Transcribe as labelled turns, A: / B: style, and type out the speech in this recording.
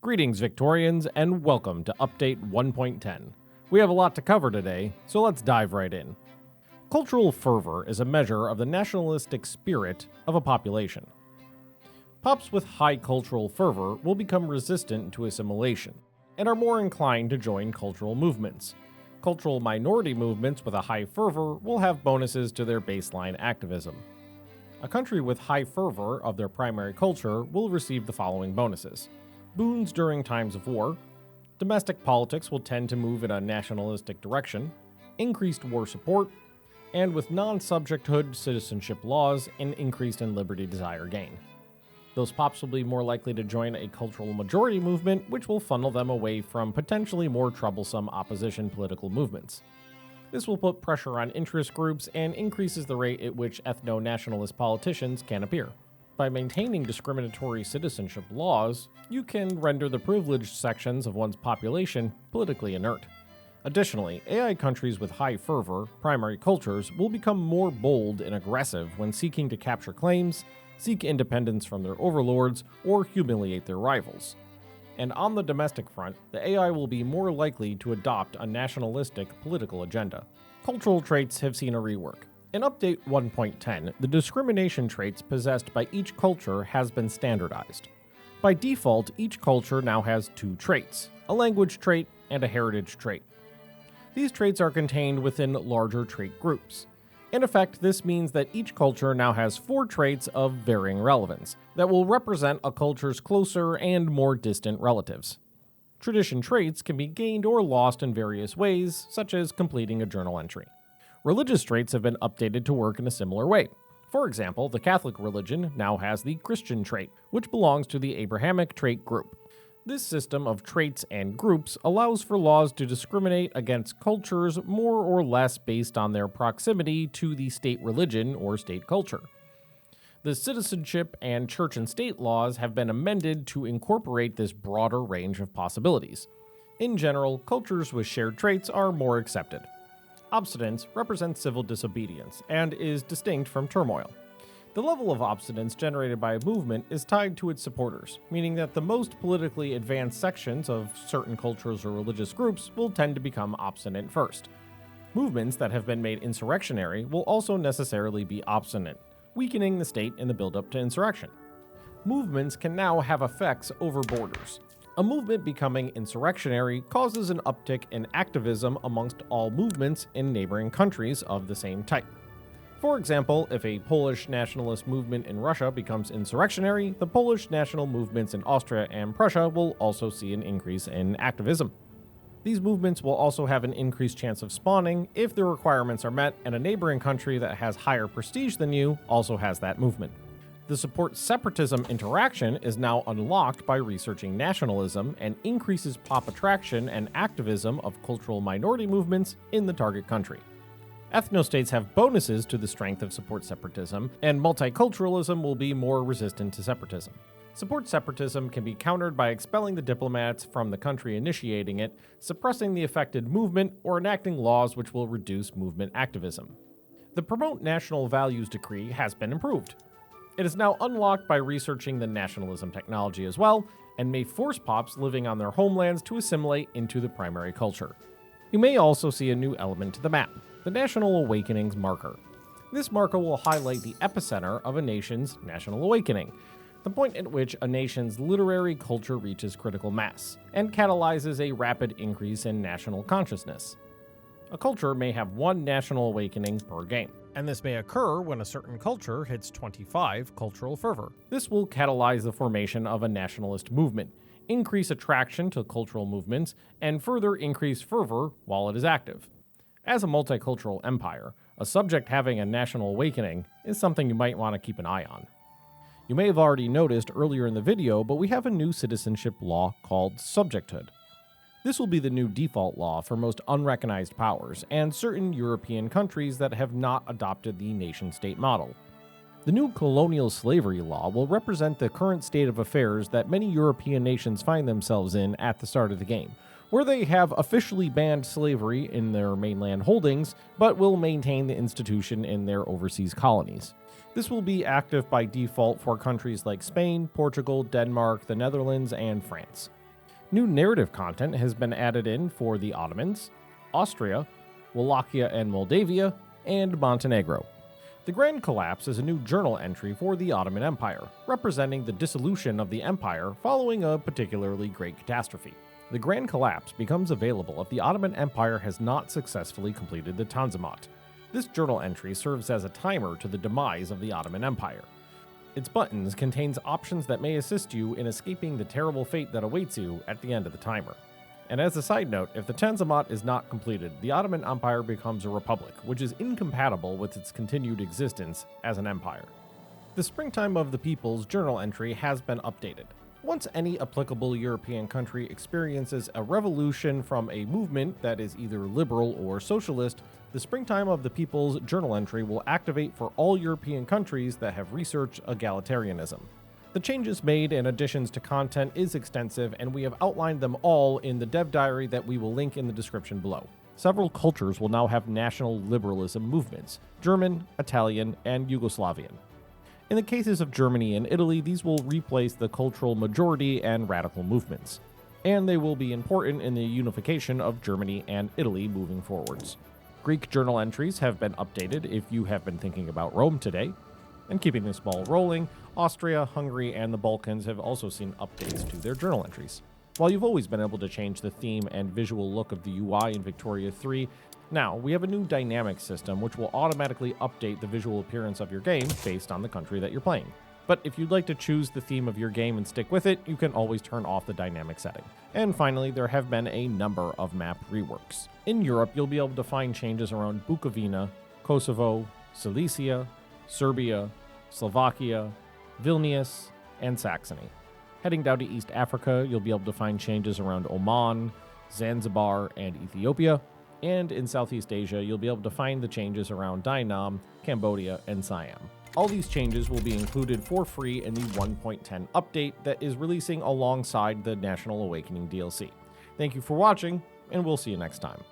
A: Greetings, Victorians, and welcome to Update 1.10. We have a lot to cover today, so let's dive right in. Cultural fervor is a measure of the nationalistic spirit of a population. Pops with high cultural fervor will become resistant to assimilation, and are more inclined to join cultural movements. Cultural minority movements with a high fervor will have bonuses to their baseline activism. A country with high fervor of their primary culture will receive the following bonuses. Boons during times of war. Domestic politics will tend to move in a nationalistic direction. Increased war support. And with non-subjecthood citizenship laws, an increase in liberty desire gain. Those pops will be more likely to join a cultural majority movement, which will funnel them away from potentially more troublesome opposition political movements. This will put pressure on interest groups and increases the rate at which ethno-nationalist politicians can appear. By maintaining discriminatory citizenship laws, you can render the privileged sections of one's population politically inert. Additionally, AI countries with high fervor, primary cultures, will become more bold and aggressive when seeking to capture claims, seek independence from their overlords, or humiliate their rivals. And on the domestic front, the AI will be more likely to adopt a nationalistic political agenda. Cultural traits have seen a rework. In Update 1.10, the discrimination traits possessed by each culture has been standardized. By default, each culture now has two traits, a language trait and a heritage trait. These traits are contained within larger trait groups. In effect, this means that each culture now has 4 traits of varying relevance that will represent a culture's closer and more distant relatives. Tradition traits can be gained or lost in various ways, such as completing a journal entry. Religious traits have been updated to work in a similar way. For example, the Catholic religion now has the Christian trait, which belongs to the Abrahamic trait group. This system of traits and groups allows for laws to discriminate against cultures more or less based on their proximity to the state religion or state culture. The citizenship and church and state laws have been amended to incorporate this broader range of possibilities. In general, cultures with shared traits are more accepted. Obstinance represents civil disobedience and is distinct from turmoil. The level of obstinance generated by a movement is tied to its supporters, meaning that the most politically advanced sections of certain cultures or religious groups will tend to become obstinate first. Movements that have been made insurrectionary will also necessarily be obstinate, weakening the state in the build-up to insurrection. Movements can now have effects over borders. A movement becoming insurrectionary causes an uptick in activism amongst all movements in neighboring countries of the same type. For example, if a Polish nationalist movement in Russia becomes insurrectionary, the Polish national movements in Austria and Prussia will also see an increase in activism. These movements will also have an increased chance of spawning if the requirements are met and a neighboring country that has higher prestige than you also has that movement. The support separatism interaction is now unlocked by researching nationalism and increases pop attraction and activism of cultural minority movements in the target country. Ethnostates have bonuses to the strength of support separatism, and multiculturalism will be more resistant to separatism. Support separatism can be countered by expelling the diplomats from the country initiating it, suppressing the affected movement, or enacting laws which will reduce movement activism. The Promote National Values decree has been improved. It is now unlocked by researching the nationalism technology as well, and may force pops living on their homelands to assimilate into the primary culture. You may also see a new element to the map, the National Awakenings marker. This marker will highlight the epicenter of a nation's national awakening, the point at which a nation's literary culture reaches critical mass, and catalyzes a rapid increase in national consciousness. A culture may have one national awakening per game, and this may occur when a certain culture hits 25 cultural fervor. This will catalyze the formation of a nationalist movement, increase attraction to cultural movements, and further increase fervor while it is active. As a multicultural empire, a subject having a national awakening is something you might want to keep an eye on. You may have already noticed earlier in the video, but we have a new citizenship law called subjecthood. This will be the new default law for most unrecognized powers and certain European countries that have not adopted the nation-state model. The new colonial slavery law will represent the current state of affairs that many European nations find themselves in at the start of the game, where they have officially banned slavery in their mainland holdings, but will maintain the institution in their overseas colonies. This will be active by default for countries like Spain, Portugal, Denmark, the Netherlands, and France. New narrative content has been added in for the Ottomans, Austria, Wallachia and Moldavia, and Montenegro. The Grand Collapse is a new journal entry for the Ottoman Empire, representing the dissolution of the empire following a particularly great catastrophe. The Grand Collapse becomes available if the Ottoman Empire has not successfully completed the Tanzimat. This journal entry serves as a timer to the demise of the Ottoman Empire. Its buttons contains options that may assist you in escaping the terrible fate that awaits you at the end of the timer. And as a side note, if the Tanzimat is not completed, the Ottoman Empire becomes a republic, which is incompatible with its continued existence as an empire. The Springtime of the People's journal entry has been updated. Once any applicable European country experiences a revolution from a movement that is either liberal or socialist, the Springtime of the People's journal entry will activate for all European countries that have researched egalitarianism. The changes made and additions to content is extensive, and we have outlined them all in the dev diary that we will link in the description below. Several cultures will now have national liberalism movements: German, Italian, and Yugoslavian. In the cases of Germany and Italy, these will replace the cultural majority and radical movements, and they will be important in the unification of Germany and Italy moving forwards. Greek journal entries have been updated if you have been thinking about Rome today. And keeping this ball rolling, Austria, Hungary, and the Balkans have also seen updates to their journal entries. While you've always been able to change the theme and visual look of the UI in Victoria 3, now we have a new dynamic system which will automatically update the visual appearance of your game based on the country that you're playing. But if you'd like to choose the theme of your game and stick with it, you can always turn off the dynamic setting. And finally, there have been a number of map reworks. In Europe, you'll be able to find changes around Bukovina, Kosovo, Cilicia, Serbia, Slovakia, Vilnius, and Saxony. Heading down to East Africa, you'll be able to find changes around Oman, Zanzibar, and Ethiopia. And in Southeast Asia, you'll be able to find the changes around Dai-Nam, Cambodia, and Siam. All these changes will be included for free in the 1.10 update that is releasing alongside the National Awakening DLC. Thank you for watching, and we'll see you next time.